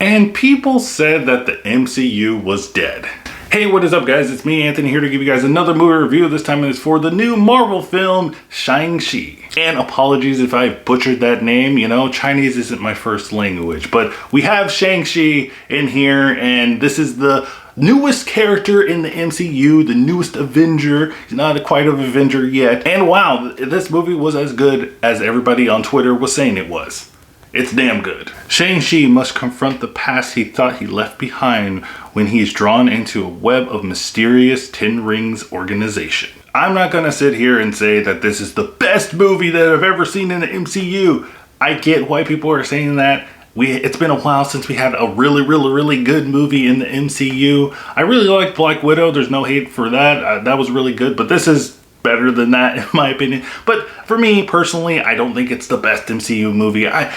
And people said that the MCU was dead. Hey, what is up guys? It's me, Anthony, here to give you guys another movie review. This time it is for the new Marvel film, Shang-Chi. And apologies if I butchered that name, you know, Chinese isn't my first language. But we have Shang-Chi in here, and this is the newest character in the MCU, the newest Avenger. He's not quite an Avenger yet. And wow, this movie was as good as everybody on Twitter was saying it was. It's damn good. Shang-Chi must confront the past he thought he left behind when he's drawn into a web of mysterious Ten Rings organization. I'm not gonna sit here and say that this is the best movie that I've ever seen in the MCU. I get why people are saying that. It's been a while since we had a really good movie in the MCU. I really like Black Widow. There's no hate for that. That was really good, but this is better than that in my opinion. But for me personally, I don't think it's the best MCU movie. I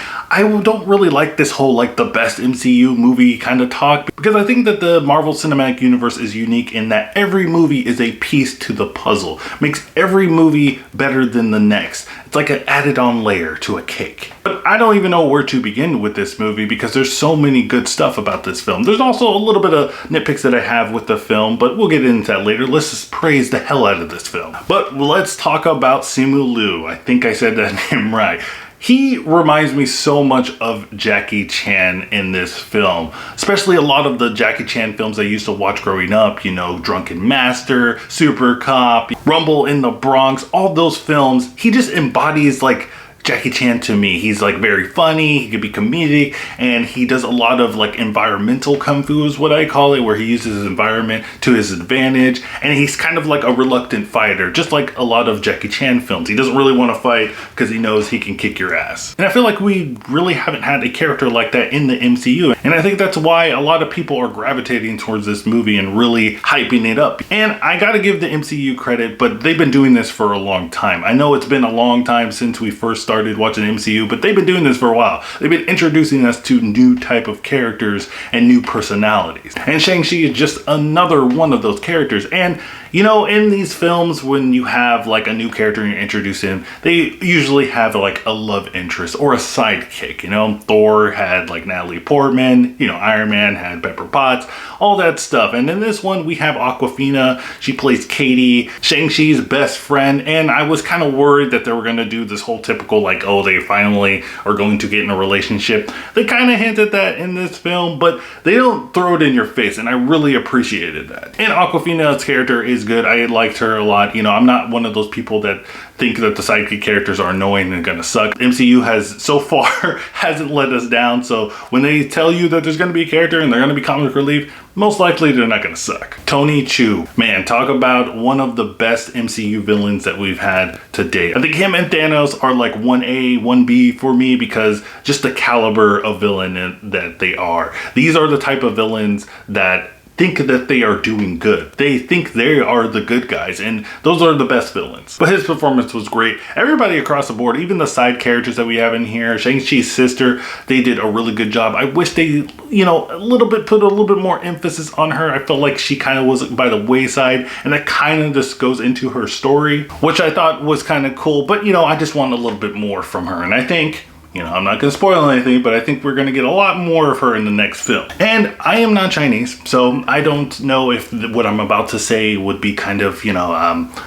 don't really like this whole like the best MCU movie kind of talk, because I think that the Marvel Cinematic Universe is unique in that every movie is a piece to the puzzle. Makes every movie better than the next. It's like an added on layer to a cake. But I don't even know where to begin with this movie because there's so many good stuff about this film. There's also a little bit of nitpicks that I have with the film, but we'll get into that later. Let's just praise the hell out of this film. But let's talk about Simu Liu. I think I said that name right. He reminds me so much of Jackie Chan in this film, especially a lot of the Jackie Chan films I used to watch growing up, you know, Drunken Master, Super Cop, Rumble in the Bronx, all those films. He just embodies like Jackie Chan to me. He's like very funny, he could be comedic, and he does a lot of like environmental kung fu is what I call it, where he uses his environment to his advantage, and he's kind of like a reluctant fighter, just like a lot of Jackie Chan films. He doesn't really want to fight because he knows he can kick your ass. And I feel like we really haven't had a character like that in the MCU, and I think that's why a lot of people are gravitating towards this movie and really hyping it up. And I gotta give the MCU credit, but they've been doing this for a long time. I know it's been a long time since we first started watching MCU, but they've been doing this for a while. They've been introducing us to new type of characters and new personalities. And Shang-Chi is just another one of those characters. And you know, in these films, when you have like a new character and you introduce him, they usually have like a love interest or a sidekick. You know, Thor had like Natalie Portman, you know, Iron Man had Pepper Potts, all that stuff. And in this one, we have Awkwafina. She plays Katie, Shang-Chi's best friend. And I was kind of worried that they were going to do this whole typical like, oh, they finally are going to get in a relationship. They kind of hinted that in this film, but they don't throw it in your face. And I really appreciated that. And Awkwafina's character is good. I liked her a lot. You know, I'm not one of those people that think that the sidekick characters are annoying and gonna suck. MCU has so far hasn't let us down, so when they tell you that there's gonna be a character and they're gonna be comic relief, most likely they're not gonna suck. Tony Chiu, man, talk about one of the best MCU villains that we've had to date. I think him and Thanos are like 1A, 1B for me because just the caliber of villain that they are. These are the type of villains that think that they are doing good. They think they are the good guys, and those are the best villains. But his performance was great. Everybody across the board, even the side characters that we have in here, Shang-Chi's sister, they did a really good job. I wish they, you know, put a little bit more emphasis on her. I felt like she kind of was by the wayside, and that kind of just goes into her story, which I thought was kind of cool. But, you know, I just want a little bit more from her, and I think, you know, I'm not going to spoil anything, but I think we're going to get a lot more of her in the next film. And I am not Chinese, so I don't know if what I'm about to say would be kind of, you know,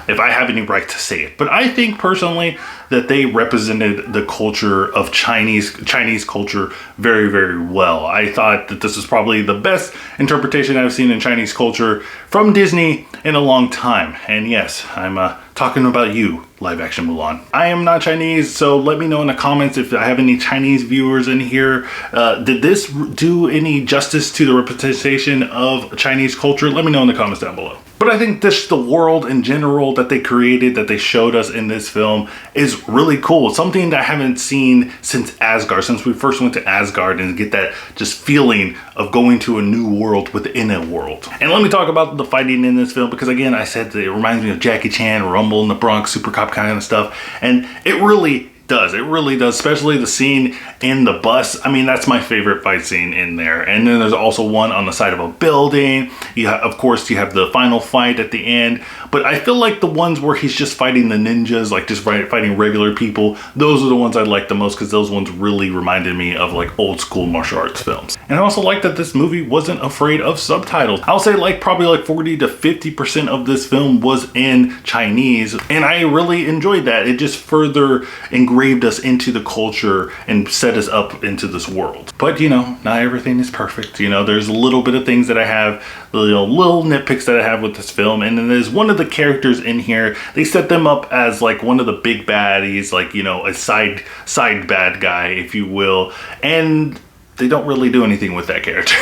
if I have any right to say it. But I think personally that they represented the culture of Chinese culture very well. I thought that this was probably the best interpretation I've seen in Chinese culture from Disney in a long time. And yes, I'm talking about you, live action Mulan. I am not Chinese, so let me know in the comments if I have any Chinese viewers in here. Did this do any justice to the representation of Chinese culture? Let me know in the comments down below. But I think just the world in general that they created, that they showed us in this film is really cool. Something that I haven't seen since Asgard, since we first went to Asgard, and get that just feeling of going to a new world within a world. And let me talk about the fighting in this film, because again, I said that it reminds me of Jackie Chan, Rumble in the Bronx, Super Cop kind of stuff. And it really does. It really does, especially the scene in the bus. I mean, that's my favorite fight scene in there. And then there's also one on the side of a building. Of course, you have the final fight at the end. But I feel like the ones where he's just fighting the ninjas, like just fighting regular people, those are the ones I like the most, because those ones really reminded me of like old school martial arts films. And I also like that this movie wasn't afraid of subtitles. I'll say like probably like 40 to 50% of this film was in Chinese, and I really enjoyed that. It just further engraved us into the culture and set us up into this world. But you know, not everything is perfect. You know, there's a little bit of things that I have, little nitpicks that I have with this film. And then there's one of the characters in here, they set them up as like one of the big baddies, like, you know, a side bad guy, if you will. And they don't really do anything with that character.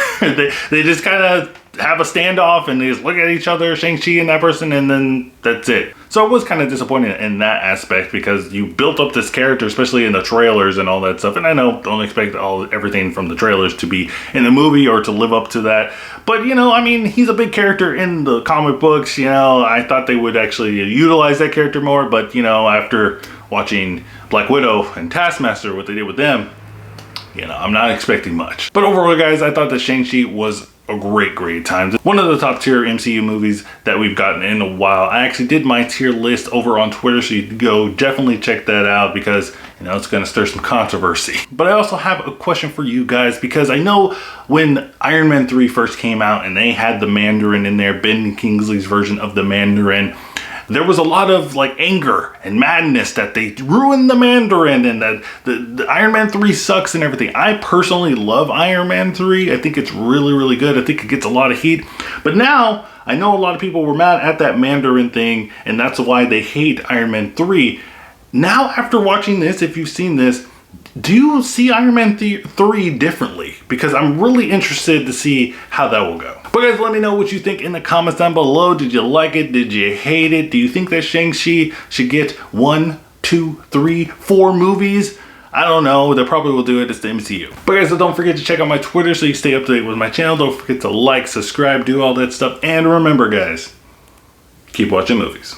they just kind of have a standoff and they just look at each other, Shang-Chi and that person, and then that's it. So I was kind of disappointed in that aspect, because you built up this character, especially in the trailers and all that stuff. And I know, don't expect everything from the trailers to be in the movie or to live up to that. But, you know, I mean, he's a big character in the comic books. You know, I thought they would actually utilize that character more. But, you know, after watching Black Widow and Taskmaster, what they did with them, you know, I'm not expecting much. But overall, guys, I thought that Shang-Chi was a great time. One of the top tier MCU movies that we've gotten in a while. I actually did my tier list over on Twitter, so you can go definitely check that out, because, you know, it's going to stir some controversy. But I also have a question for you guys, because I know when Iron Man 3 first came out and they had the Mandarin in there, Ben Kingsley's version of the Mandarin, there was a lot of like anger and madness that they ruined the Mandarin and that the Iron Man 3 sucks and everything. I personally love Iron Man 3. I think it's really good. I think it gets a lot of heat. But now I know a lot of people were mad at that Mandarin thing, and that's why they hate Iron Man 3. Now, after watching this, if you've seen this, do you see Iron Man 3 differently? Because I'm really interested to see how that will go. But guys, let me know what you think in the comments down below. Did you like it? Did you hate it? Do you think that Shang-Chi should get 1, 2, 3, 4 movies? I don't know. They probably will do it. It's the MCU. But guys, so don't forget to check out my Twitter so you stay up to date with my channel. Don't forget to like, subscribe, do all that stuff. And remember, guys, keep watching movies.